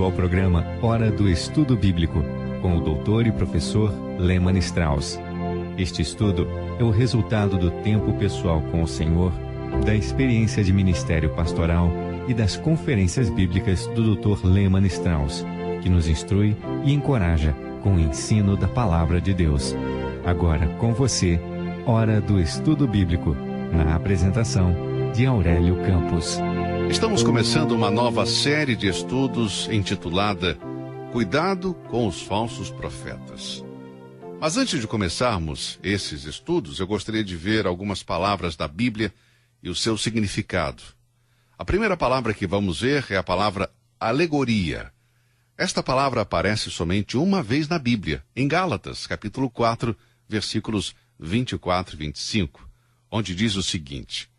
Bem-vindo ao programa Hora do Estudo Bíblico, com o doutor e professor Lehmann Strauss. Este estudo é o resultado do tempo pessoal com o Senhor, da experiência de ministério pastoral e das conferências bíblicas do Dr. Lehmann Strauss, que nos instrui e encoraja com o ensino da Palavra de Deus. Agora com você, Hora do Estudo Bíblico, na apresentação de Aurélio Campos. Estamos começando uma nova série de estudos intitulada Cuidado com os Falsos Profetas. Mas antes de começarmos esses estudos, eu gostaria de ver algumas palavras da Bíblia e o seu significado. A primeira palavra que vamos ver é a palavra alegoria. Esta palavra aparece somente uma vez na Bíblia, em Gálatas, capítulo 4, versículos 24 e 25, onde diz o seguinte: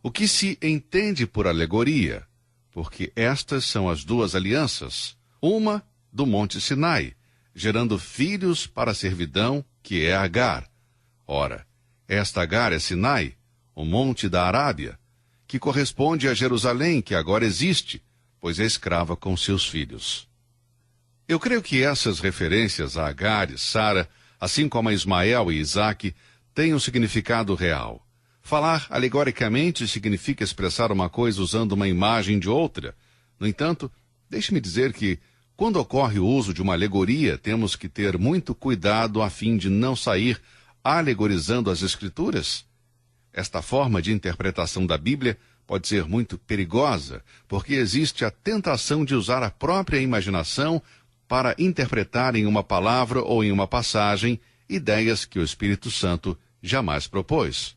o que se entende por alegoria, porque estas são as duas alianças, uma do Monte Sinai, gerando filhos para a servidão, que é Agar. Ora, esta Agar é Sinai, o monte da Arábia, que corresponde a Jerusalém, que agora existe, pois é escrava com seus filhos. Eu creio que essas referências a Agar e Sara, assim como a Ismael e Isaque, têm um significado real. Falar alegoricamente significa expressar uma coisa usando uma imagem de outra. No entanto, deixe-me dizer que, quando ocorre o uso de uma alegoria, temos que ter muito cuidado a fim de não sair alegorizando as Escrituras. Esta forma de interpretação da Bíblia pode ser muito perigosa, porque existe a tentação de usar a própria imaginação para interpretar em uma palavra ou em uma passagem ideias que o Espírito Santo jamais propôs.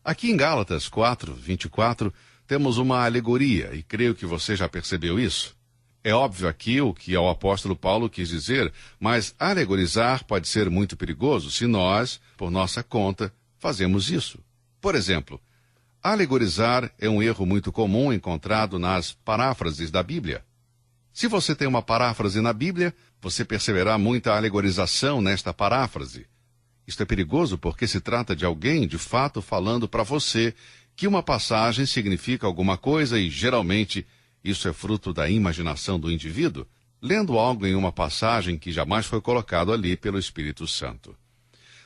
Aqui em Gálatas 4, 24, temos uma alegoria, e creio que você já percebeu isso. É óbvio aqui o que o apóstolo Paulo quis dizer, mas alegorizar pode ser muito perigoso se nós, por nossa conta, fazemos isso. Por exemplo, alegorizar é um erro muito comum encontrado nas paráfrases da Bíblia. Se você tem uma paráfrase na Bíblia, você perceberá muita alegorização nesta paráfrase. Isto é perigoso porque se trata de alguém, de fato, falando para você que uma passagem significa alguma coisa e, geralmente, isso é fruto da imaginação do indivíduo, lendo algo em uma passagem que jamais foi colocado ali pelo Espírito Santo.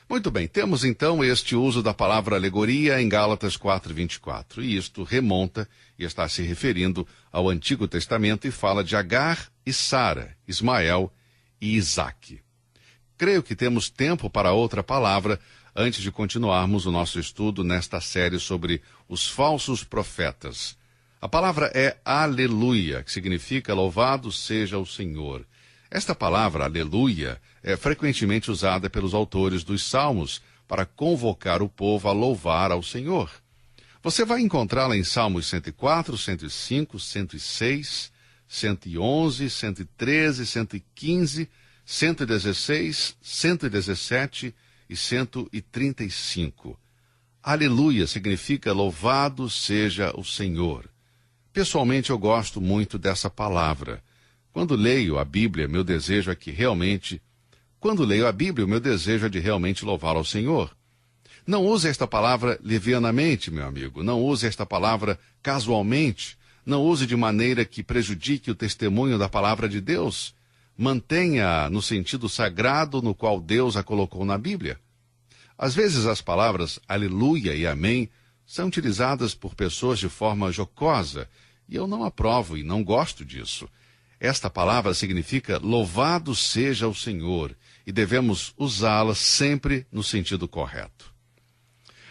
Muito bem, temos então este uso da palavra alegoria em Gálatas 4:24, e isto remonta e está se referindo ao Antigo Testamento e fala de Agar e Sara, Ismael e Isaque. Creio que temos tempo para outra palavra antes de continuarmos o nosso estudo nesta série sobre os falsos profetas. A palavra é aleluia, que significa louvado seja o Senhor. Esta palavra, aleluia, é frequentemente usada pelos autores dos Salmos para convocar o povo a louvar ao Senhor. Você vai encontrá-la em Salmos 104, 105, 106, 111, 113, 115, 116, 117 e 135. Aleluia significa louvado seja o Senhor. Pessoalmente, eu gosto muito dessa palavra. Quando leio a Bíblia, meu desejo é de realmente louvar ao Senhor. Não use esta palavra levianamente, meu amigo. Não use esta palavra casualmente. Não use de maneira que prejudique o testemunho da palavra de Deus. Mantenha no sentido sagrado no qual Deus a colocou na Bíblia. Às vezes as palavras aleluia e amém são utilizadas por pessoas de forma jocosa, e eu não aprovo e não gosto disso. Esta palavra significa louvado seja o Senhor, e devemos usá-la sempre no sentido correto.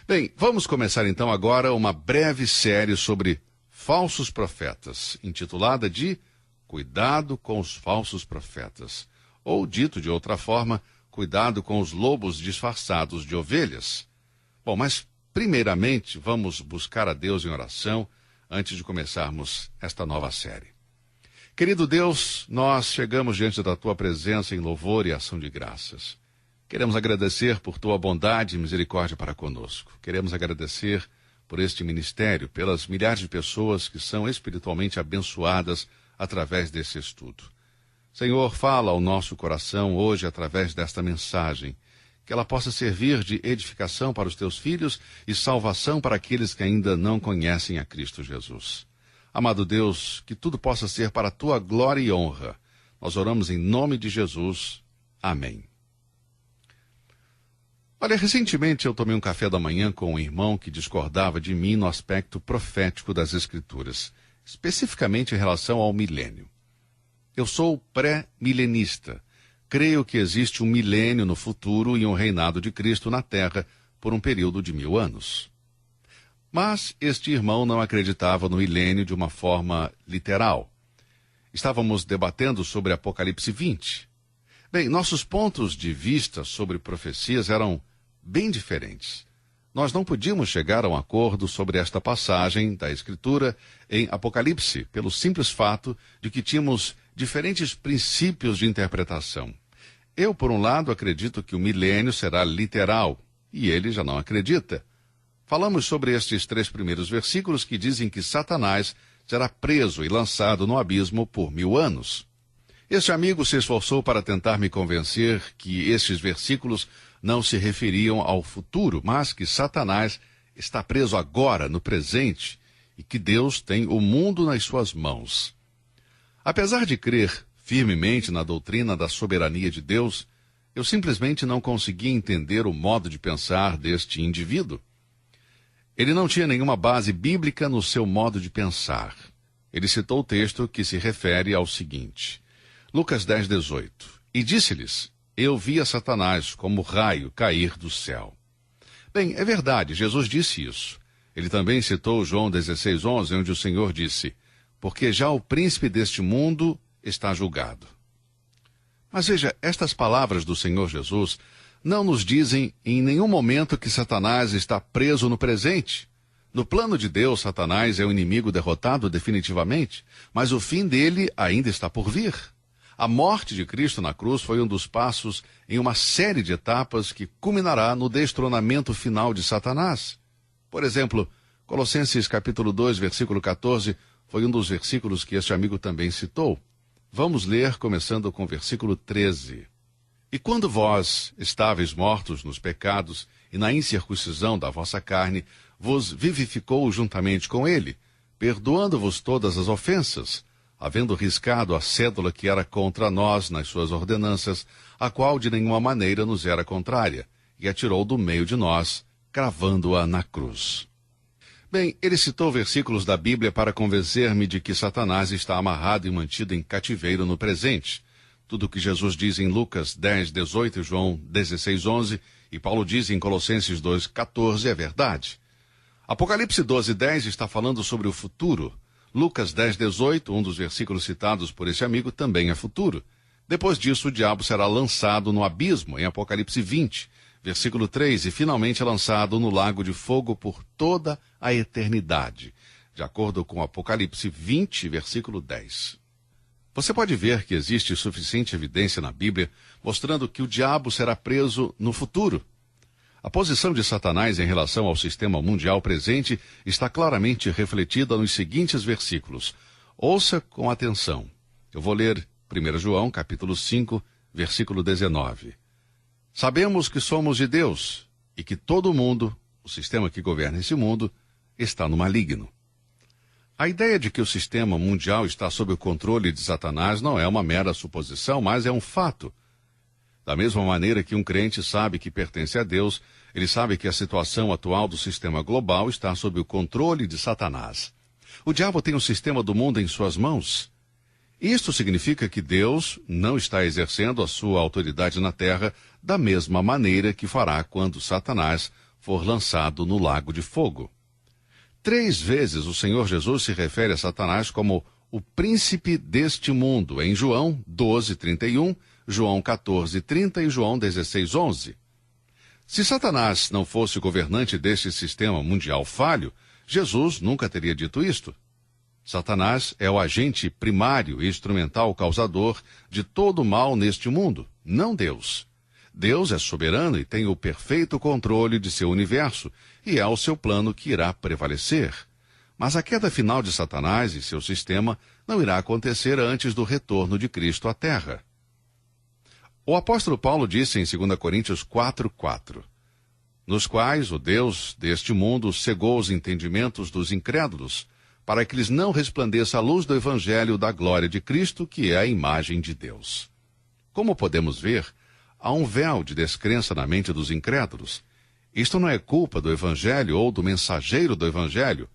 Bem, vamos começar então agora uma breve série sobre falsos profetas, intitulada de Cuidado com os falsos profetas, ou dito de outra forma, cuidado com os lobos disfarçados de ovelhas. Bom, mas primeiramente vamos buscar a Deus em oração antes de começarmos esta nova série. Querido Deus, nós chegamos diante da Tua presença em louvor e ação de graças. Queremos agradecer por Tua bondade e misericórdia para conosco. Queremos agradecer por este ministério, pelas milhares de pessoas que são espiritualmente abençoadas através desse estudo. Senhor, fala ao nosso coração hoje através desta mensagem, que ela possa servir de edificação para os Teus filhos e salvação para aqueles que ainda não conhecem a Cristo Jesus. Amado Deus, que tudo possa ser para a tua glória e honra. Nós oramos em nome de Jesus. Amém. Olha, recentemente eu tomei um café da manhã com um irmão que discordava de mim no aspecto profético das Escrituras, especificamente em relação ao milênio. Eu sou pré-milenista. Creio que existe um milênio no futuro e um reinado de Cristo na Terra por um período de 1000 anos. Mas este irmão não acreditava no milênio de uma forma literal. Estávamos debatendo sobre Apocalipse 20. Bem, nossos pontos de vista sobre profecias eram bem diferentes. Nós não podíamos chegar a um acordo sobre esta passagem da Escritura em Apocalipse, pelo simples fato de que tínhamos diferentes princípios de interpretação. Eu, por um lado, acredito que o milênio será literal, e ele já não acredita. Falamos sobre estes 3 primeiros versículos que dizem que Satanás será preso e lançado no abismo por 1000 anos. Este amigo se esforçou para tentar me convencer que estes versículos não se referiam ao futuro, mas que Satanás está preso agora, no presente, e que Deus tem o mundo nas suas mãos. Apesar de crer firmemente na doutrina da soberania de Deus, eu simplesmente não conseguia entender o modo de pensar deste indivíduo. Ele não tinha nenhuma base bíblica no seu modo de pensar. Ele citou o texto que se refere ao seguinte: Lucas 10:18. E disse-lhes: Eu vi a Satanás como raio cair do céu. Bem, é verdade, Jesus disse isso. Ele também citou João 16:11, onde o Senhor disse: Porque já o príncipe deste mundo está julgado. Mas veja, estas palavras do Senhor Jesus não nos dizem em nenhum momento que Satanás está preso no presente. No plano de Deus, Satanás é o inimigo derrotado definitivamente, mas o fim dele ainda está por vir. A morte de Cristo na cruz foi um dos passos em uma série de etapas que culminará no destronamento final de Satanás. Por exemplo, Colossenses capítulo 2, versículo 14, foi um dos versículos que este amigo também citou. Vamos ler começando com o versículo 13. E quando vós estáveis mortos nos pecados e na incircuncisão da vossa carne, vos vivificou juntamente com ele, perdoando-vos todas as ofensas, havendo riscado a cédula que era contra nós nas suas ordenanças, a qual de nenhuma maneira nos era contrária, e a tirou do meio de nós, cravando-a na cruz. Bem, ele citou versículos da Bíblia para convencer-me de que Satanás está amarrado e mantido em cativeiro no presente. Tudo o que Jesus diz em Lucas 10:18 e João 16:11, e Paulo diz em Colossenses 2:14 é verdade. Apocalipse 12:10 está falando sobre o futuro. Lucas 10:18, um dos versículos citados por esse amigo, também é futuro. Depois disso, o diabo será lançado no abismo, em Apocalipse 20, versículo 3, e finalmente lançado no lago de fogo por toda a eternidade, de acordo com Apocalipse 20, versículo 10. Você pode ver que existe suficiente evidência na Bíblia mostrando que o diabo será preso no futuro. A posição de Satanás em relação ao sistema mundial presente está claramente refletida nos seguintes versículos. Ouça com atenção. Eu vou ler 1 João, capítulo 5, versículo 19. Sabemos que somos de Deus e que todo o mundo, o sistema que governa esse mundo, está no maligno. A ideia de que o sistema mundial está sob o controle de Satanás não é uma mera suposição, mas é um fato. Da mesma maneira que um crente sabe que pertence a Deus, ele sabe que a situação atual do sistema global está sob o controle de Satanás. O diabo tem o sistema do mundo em suas mãos. Isto significa que Deus não está exercendo a sua autoridade na terra da mesma maneira que fará quando Satanás for lançado no lago de fogo. 3 vezes o Senhor Jesus se refere a Satanás como o príncipe deste mundo, em João 12:31, João 14:30 e João 16:11. Se Satanás não fosse o governante deste sistema mundial falho, Jesus nunca teria dito isto. Satanás é o agente primário e instrumental causador de todo o mal neste mundo, não Deus. Deus é soberano e tem o perfeito controle de seu universo, e é o seu plano que irá prevalecer. Mas a queda final de Satanás e seu sistema não irá acontecer antes do retorno de Cristo à Terra. O apóstolo Paulo disse em 2 Coríntios 4:4, nos quais o Deus deste mundo cegou os entendimentos dos incrédulos, para que lhes não resplandeça a luz do Evangelho da glória de Cristo, que é a imagem de Deus. Como podemos ver, há um véu de descrença na mente dos incrédulos. Isto não é culpa do Evangelho ou do mensageiro do Evangelho.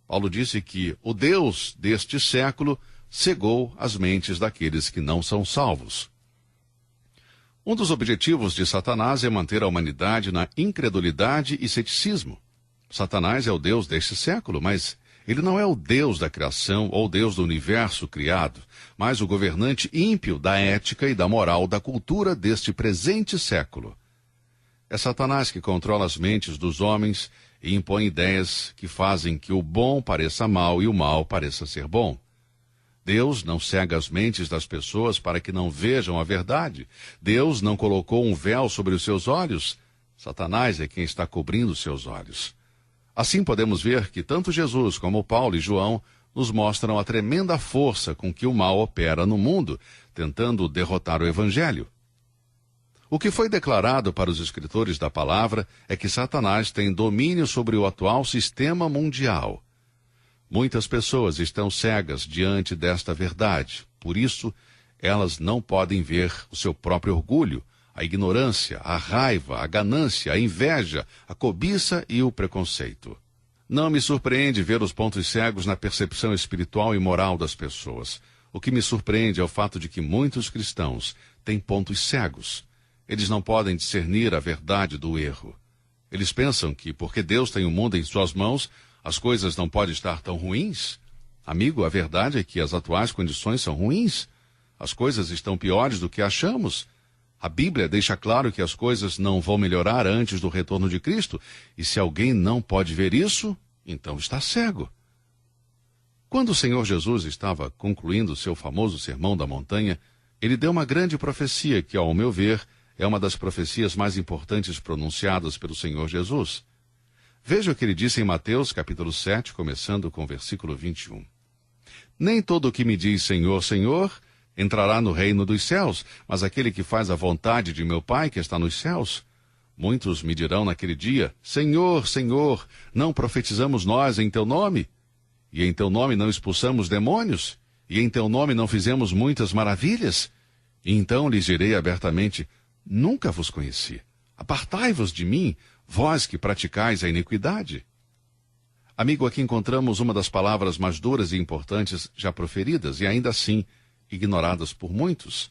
Paulo disse que o Deus deste século cegou as mentes daqueles que não são salvos. Um dos objetivos de Satanás é manter a humanidade na incredulidade e ceticismo. Satanás é o Deus deste século, mas ele não é o Deus da criação ou Deus do universo criado, mas o governante ímpio da ética e da moral da cultura deste presente século. É Satanás que controla as mentes dos homens e impõe ideias que fazem que o bom pareça mal e o mal pareça ser bom. Deus não cega as mentes das pessoas para que não vejam a verdade. Deus não colocou um véu sobre os seus olhos. Satanás é quem está cobrindo seus olhos. Assim podemos ver que tanto Jesus como Paulo e João nos mostram a tremenda força com que o mal opera no mundo, tentando derrotar o Evangelho. O que foi declarado para os escritores da palavra é que Satanás tem domínio sobre o atual sistema mundial. Muitas pessoas estão cegas diante desta verdade, por isso elas não podem ver o seu próprio orgulho, a ignorância, a raiva, a ganância, a inveja, a cobiça e o preconceito. Não me surpreende ver os pontos cegos na percepção espiritual e moral das pessoas. O que me surpreende é o fato de que muitos cristãos têm pontos cegos. Eles não podem discernir a verdade do erro. Eles pensam que, porque Deus tem o mundo em suas mãos, as coisas não podem estar tão ruins. Amigo, a verdade é que as atuais condições são ruins. As coisas estão piores do que achamos. A Bíblia deixa claro que as coisas não vão melhorar antes do retorno de Cristo, e se alguém não pode ver isso, então está cego. Quando o Senhor Jesus estava concluindo seu famoso Sermão da Montanha, ele deu uma grande profecia que, ao meu ver, é uma das profecias mais importantes pronunciadas pelo Senhor Jesus. Veja o que ele disse em Mateus, capítulo 7, começando com o versículo 21. Nem todo o que me diz Senhor, Senhor, entrará no reino dos céus, mas aquele que faz a vontade de meu Pai que está nos céus. Muitos me dirão naquele dia, Senhor, Senhor, não profetizamos nós em teu nome? E em teu nome não expulsamos demônios? E em teu nome não fizemos muitas maravilhas? E então lhes direi abertamente, nunca vos conheci. Apartai-vos de mim, vós que praticais a iniquidade. Amigo, aqui encontramos uma das palavras mais duras e importantes já proferidas, e ainda assim ignoradas por muitos.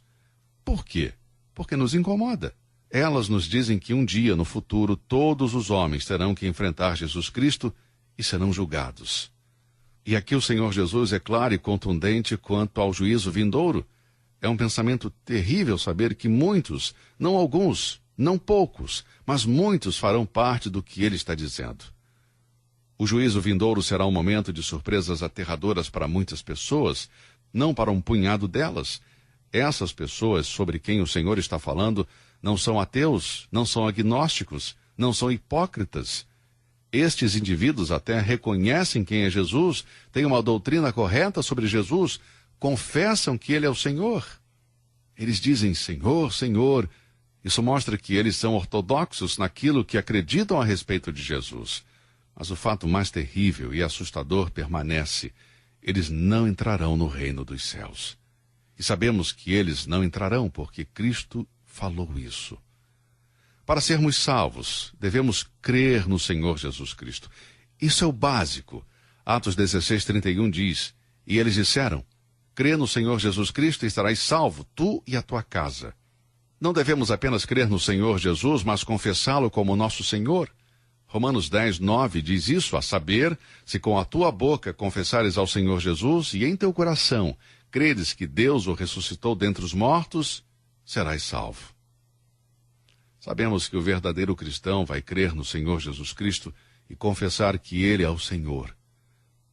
Por quê? Porque nos incomoda. Elas nos dizem que um dia, no futuro, todos os homens terão que enfrentar Jesus Cristo e serão julgados. E aqui o Senhor Jesus é claro e contundente quanto ao juízo vindouro. É um pensamento terrível saber que muitos, não alguns, não poucos, mas muitos farão parte do que ele está dizendo. O juízo vindouro será um momento de surpresas aterradoras para muitas pessoas, não para um punhado delas. Essas pessoas sobre quem o Senhor está falando não são ateus, não são agnósticos, não são hipócritas. Estes indivíduos até reconhecem quem é Jesus, têm uma doutrina correta sobre Jesus, confessam que ele é o Senhor. Eles dizem, Senhor, Senhor. Isso mostra que eles são ortodoxos naquilo que acreditam a respeito de Jesus. Mas o fato mais terrível e assustador permanece. Eles não entrarão no reino dos céus. E sabemos que eles não entrarão porque Cristo falou isso. Para sermos salvos, devemos crer no Senhor Jesus Cristo. Isso é o básico. Atos 16:31 diz, e eles disseram, crê no Senhor Jesus Cristo e estarás salvo, tu e a tua casa. Não devemos apenas crer no Senhor Jesus, mas confessá-lo como nosso Senhor. Romanos 10:9 diz isso, a saber, se com a tua boca confessares ao Senhor Jesus e em teu coração creres que Deus o ressuscitou dentre os mortos, serás salvo. Sabemos que o verdadeiro cristão vai crer no Senhor Jesus Cristo e confessar que Ele é o Senhor.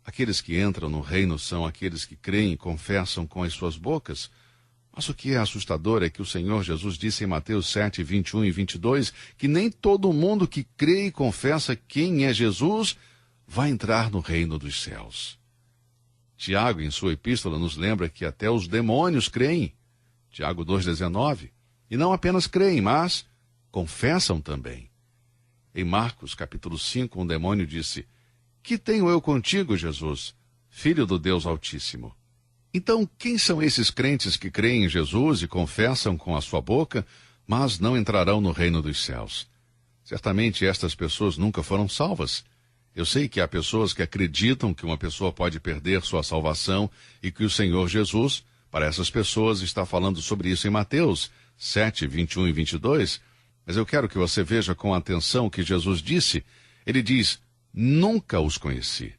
Aqueles que entram no reino são aqueles que creem e confessam com as suas bocas. Mas o que é assustador é que o Senhor Jesus disse em Mateus 7:21 e 22, que nem todo mundo que crê e confessa quem é Jesus vai entrar no reino dos céus. Tiago, em sua epístola, nos lembra que até os demônios creem. Tiago 2:19. E não apenas creem, mas confessam também. Em Marcos, capítulo 5, um demônio disse, que tenho eu contigo, Jesus? Filho do Deus Altíssimo. Então, quem são esses crentes que creem em Jesus e confessam com a sua boca, mas não entrarão no reino dos céus? Certamente estas pessoas nunca foram salvas. Eu sei que há pessoas que acreditam que uma pessoa pode perder sua salvação e que o Senhor Jesus, para essas pessoas, está falando sobre isso em Mateus 7, 21 e 22. Mas eu quero que você veja com atenção o que Jesus disse. Ele diz, nunca os conheci.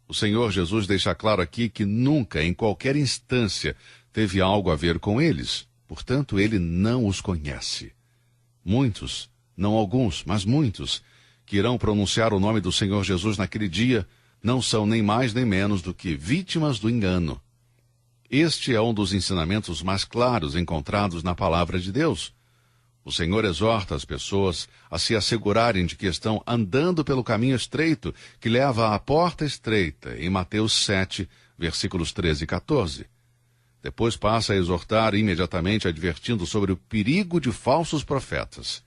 O Senhor Jesus deixa claro aqui que nunca, em qualquer instância, teve algo a ver com eles. Portanto, ele não os conhece. Muitos, não alguns, mas muitos, que irão pronunciar o nome do Senhor Jesus naquele dia, não são nem mais nem menos do que vítimas do engano. Este é um dos ensinamentos mais claros encontrados na palavra de Deus. O Senhor exorta as pessoas a se assegurarem de que estão andando pelo caminho estreito, que leva à porta estreita, em Mateus 7, versículos 13 e 14. Depois passa a exortar imediatamente advertindo sobre o perigo de falsos profetas.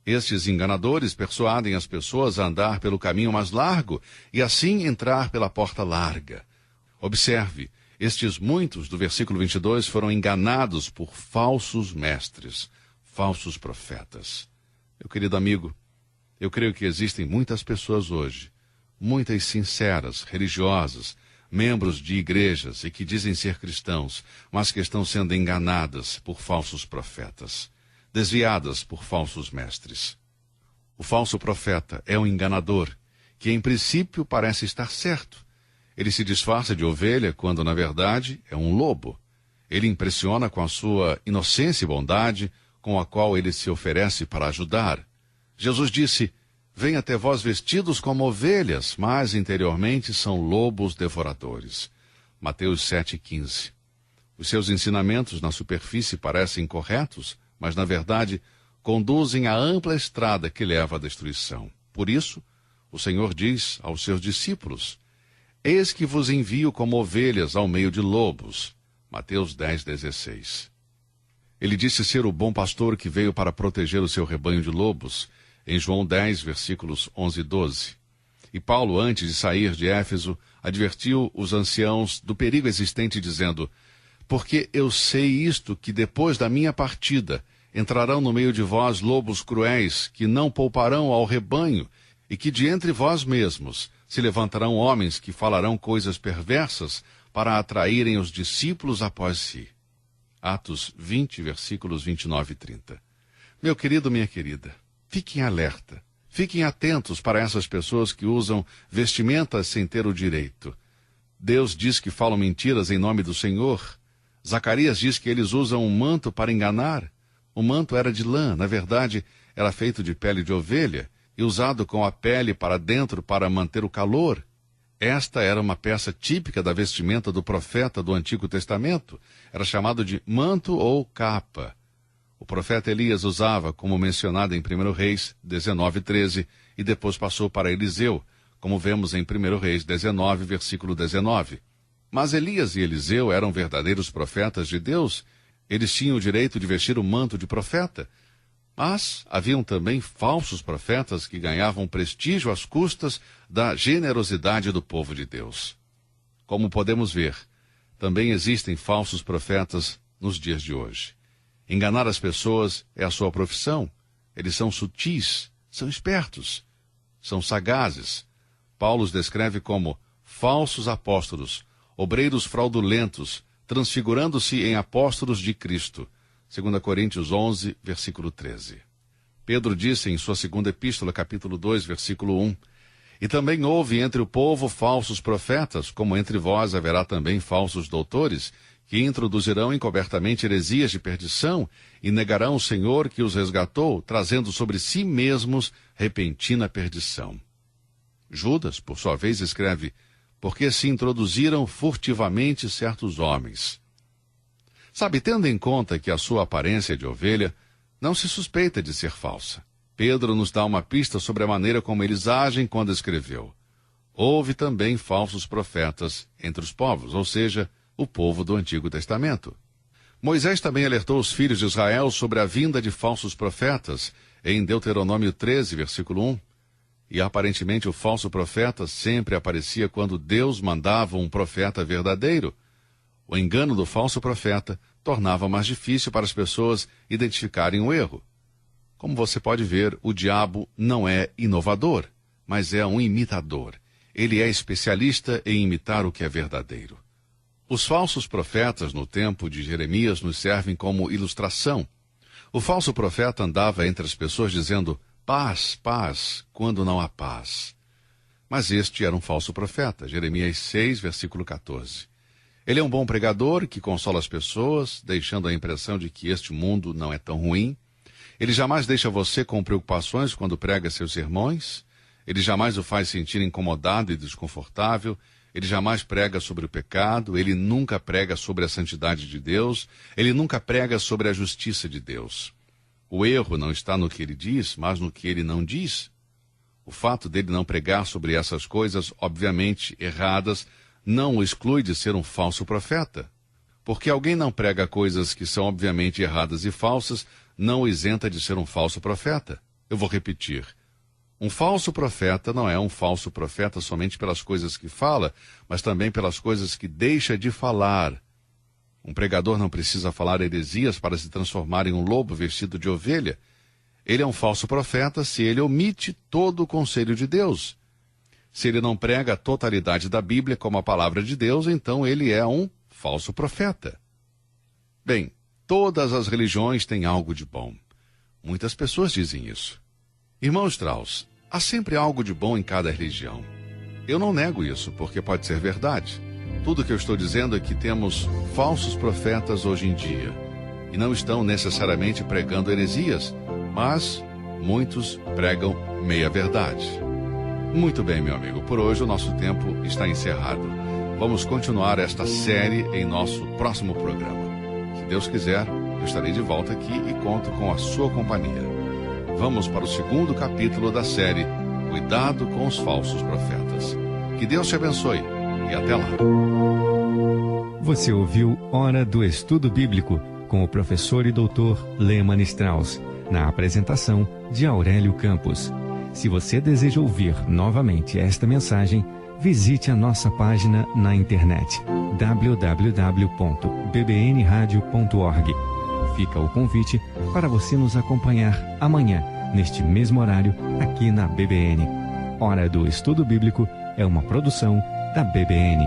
Estes enganadores persuadem as pessoas a andar pelo caminho mais largo e assim entrar pela porta larga. Observe, estes muitos do versículo 22 foram enganados por falsos mestres, falsos profetas. Meu querido amigo, eu creio que existem muitas pessoas hoje, muitas sinceras, religiosas, membros de igrejas e que dizem ser cristãos, mas que estão sendo enganadas por falsos profetas, desviadas por falsos mestres. O falso profeta é um enganador, que em princípio parece estar certo. Ele se disfarça de ovelha quando, na verdade, é um lobo. Ele impressiona com a sua inocência e bondade, com a qual ele se oferece para ajudar. Jesus disse, vem até vós vestidos como ovelhas, mas interiormente são lobos devoradores. Mateus 7,15. Os seus ensinamentos na superfície parecem corretos, mas na verdade conduzem à ampla estrada que leva à destruição. Por isso, o Senhor diz aos seus discípulos, eis que vos envio como ovelhas ao meio de lobos. Mateus 10,16. Ele disse ser o bom pastor que veio para proteger o seu rebanho de lobos, em João 10, versículos 11 e 12. E Paulo, antes de sair de Éfeso, advertiu os anciãos do perigo existente, dizendo, porque eu sei isto, que depois da minha partida entrarão no meio de vós lobos cruéis, que não pouparão ao rebanho, e que de entre vós mesmos se levantarão homens que falarão coisas perversas para atraírem os discípulos após si. Atos 20, versículos 29 e 30. Meu querido, minha querida, fiquem alerta. Fiquem atentos para essas pessoas que usam vestimentas sem ter o direito. Deus diz que falam mentiras em nome do Senhor. Zacarias diz que eles usam um manto para enganar. O manto era de lã, na verdade, era feito de pele de ovelha e usado com a pele para dentro para manter o calor. Esta era uma peça típica da vestimenta do profeta do Antigo Testamento. Era chamado de manto ou capa. O profeta Elias usava, como mencionado em 1 Reis 19:13, e depois passou para Eliseu, como vemos em 1 Reis 19, versículo 19. Mas Elias e Eliseu eram verdadeiros profetas de Deus. Eles tinham o direito de vestir o manto de profeta. Mas haviam também falsos profetas que ganhavam prestígio às custas da generosidade do povo de Deus. Como podemos ver, também existem falsos profetas nos dias de hoje. Enganar as pessoas é a sua profissão. Eles são sutis, são espertos, são sagazes. Paulo os descreve como falsos apóstolos, obreiros fraudulentos, transfigurando-se em apóstolos de Cristo. 2 Coríntios 11, versículo 13. Pedro disse em sua segunda epístola, capítulo 2, versículo 1, e também houve entre o povo falsos profetas, como entre vós haverá também falsos doutores, que introduzirão encobertamente heresias de perdição e negarão o Senhor que os resgatou, trazendo sobre si mesmos repentina perdição. Judas, por sua vez, escreve, porque se introduziram furtivamente certos homens. Sabe, tendo em conta que a sua aparência é de ovelha, não se suspeita de ser falsa. Pedro nos dá uma pista sobre a maneira como eles agem quando escreveu. Houve também falsos profetas entre os povos, ou seja, o povo do Antigo Testamento. Moisés também alertou os filhos de Israel sobre a vinda de falsos profetas, em Deuteronômio 13, versículo 1. E aparentemente o falso profeta sempre aparecia quando Deus mandava um profeta verdadeiro. O engano do falso profeta tornava mais difícil para as pessoas identificarem o erro. Como você pode ver, o diabo não é inovador, mas é um imitador. Ele é especialista em imitar o que é verdadeiro. Os falsos profetas no tempo de Jeremias nos servem como ilustração. O falso profeta andava entre as pessoas dizendo paz, paz, quando não há paz. Mas este era um falso profeta. Jeremias 6, versículo 14. Ele é um bom pregador que consola as pessoas, deixando a impressão de que este mundo não é tão ruim. Ele jamais deixa você com preocupações quando prega seus sermões. Ele jamais o faz sentir incomodado e desconfortável. Ele jamais prega sobre o pecado. Ele nunca prega sobre a santidade de Deus. Ele nunca prega sobre a justiça de Deus. O erro não está no que ele diz, mas no que ele não diz. O fato dele não pregar sobre essas coisas, obviamente erradas, não o exclui de ser um falso profeta. Porque alguém não prega coisas que são obviamente erradas e falsas, não o isenta de ser um falso profeta. Eu vou repetir. Um falso profeta não é um falso profeta somente pelas coisas que fala, mas também pelas coisas que deixa de falar. Um pregador não precisa falar heresias para se transformar em um lobo vestido de ovelha. Ele é um falso profeta se ele omite todo o conselho de Deus. Se ele não prega a totalidade da Bíblia como a palavra de Deus, então ele é um falso profeta. Bem, todas as religiões têm algo de bom. Muitas pessoas dizem isso. Irmão Strauss, há sempre algo de bom em cada religião. Eu não nego isso, porque pode ser verdade. Tudo que eu estou dizendo é que temos falsos profetas hoje em dia. E não estão necessariamente pregando heresias, mas muitos pregam meia-verdade. Muito bem, meu amigo, por hoje o nosso tempo está encerrado. Vamos continuar esta série em nosso próximo programa. Se Deus quiser, eu estarei de volta aqui e conto com a sua companhia. Vamos para o 2º capítulo da série Cuidado com os Falsos Profetas. Que Deus te abençoe e até lá. Você ouviu Hora do Estudo Bíblico com o professor e doutor Leman Strauss, na apresentação de Aurélio Campos. Se você deseja ouvir novamente esta mensagem, visite a nossa página na internet www.bbnradio.org. Fica o convite para você nos acompanhar amanhã, neste mesmo horário, aqui na BBN. Hora do Estudo Bíblico é uma produção da BBN.